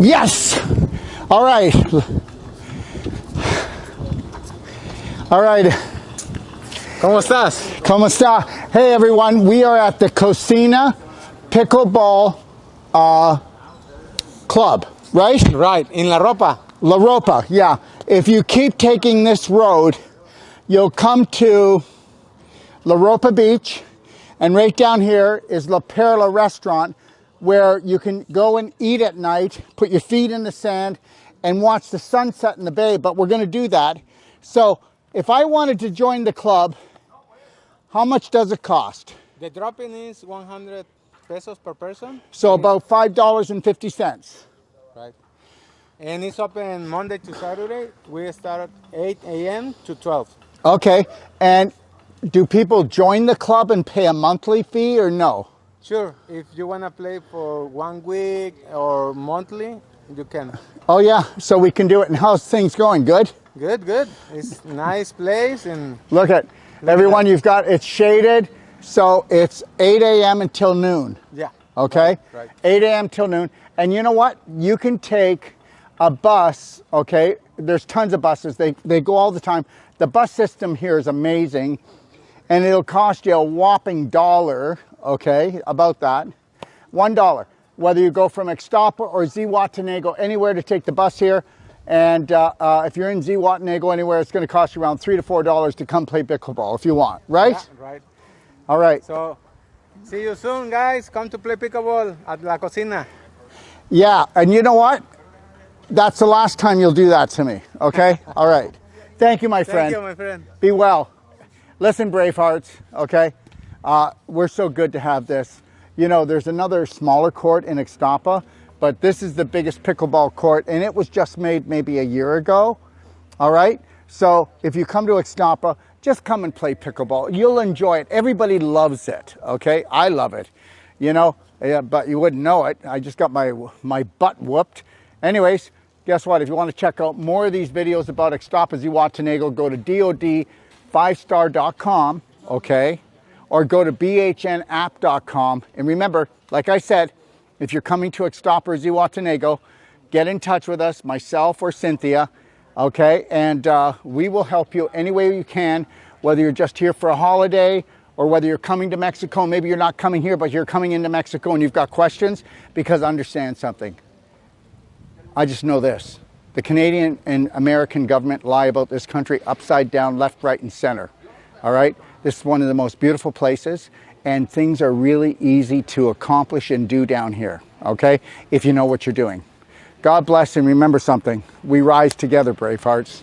Yes! All right. All right. ¿Cómo estás? ¿Cómo está? Hey everyone, we are at the Cocina Pickleball Club, right? Right, in La Ropa. La Ropa, yeah. If you keep taking this road, you'll come to La Ropa Beach, and right down here is La Perla restaurant, where you can go and eat at night, put your feet in the sand, and watch the sunset in the bay, but we're gonna do that. So, if I wanted to join the club, how much does it cost? The drop-in is 100 pesos per person. So about $5.50. Right. And it's open Monday to Saturday. We start at 8 a.m. to 12. Okay, and do people join the club and pay a monthly fee or no? Sure, if you want to play for 1 week or monthly, you can. Oh yeah, so we can do it. And how's things going? Good? Good, good. It's a nice place. And Look at everyone, you've got, it's shaded, so it's 8 a.m. until noon. yeah. Okay? Right. 8 a.m. till noon. And you know what? You can take a bus, okay? There's tons of buses. They go all the time. The bus system here is amazing. And it'll cost you a whopping $1, okay? About that. $1. Whether you go from Ixtapa or Zihuatanejo, anywhere to take the bus here. And if you're in Zihuatanejo anywhere, it's going to cost you around $3 to $4 to come play pickleball if you want, right? Yeah, right. All right. So, see you soon, guys. Come to play pickleball at La Cocina. Yeah, and you know what? That's the last time you'll do that to me, okay? All right. Thank you, my friend. Thank you, my friend. Be well. Listen, Bravehearts, okay? We're so good to have this. You know, there's another smaller court in Ixtapa, but this is the biggest pickleball court, and it was just made maybe a year ago, all right? So if you come to Ixtapa, just come and play pickleball. You'll enjoy it. Everybody loves it, okay? I love it, you know, but you wouldn't know it. I just got my butt whooped. Anyways, guess what? If you want to check out more of these videos about Ixtapa, Zihuatanejo, go to DOD5star.com, okay? Or go to BHNapp.com. And remember, like I said, if you're coming to Ixtapa or Zihuatanejo, get in touch with us, myself or Cynthia, okay? And we will help you any way you can, whether you're just here for a holiday or whether you're coming to Mexico. Maybe you're not coming here, but you're coming into Mexico and you've got questions, because understand something. I just know this. The Canadian and American government lie about this country upside down, left, right, and center, all right? This is one of the most beautiful places, and things are really easy to accomplish and do down here, okay? If you know what you're doing. God bless, and remember something. We rise together, Bravehearts.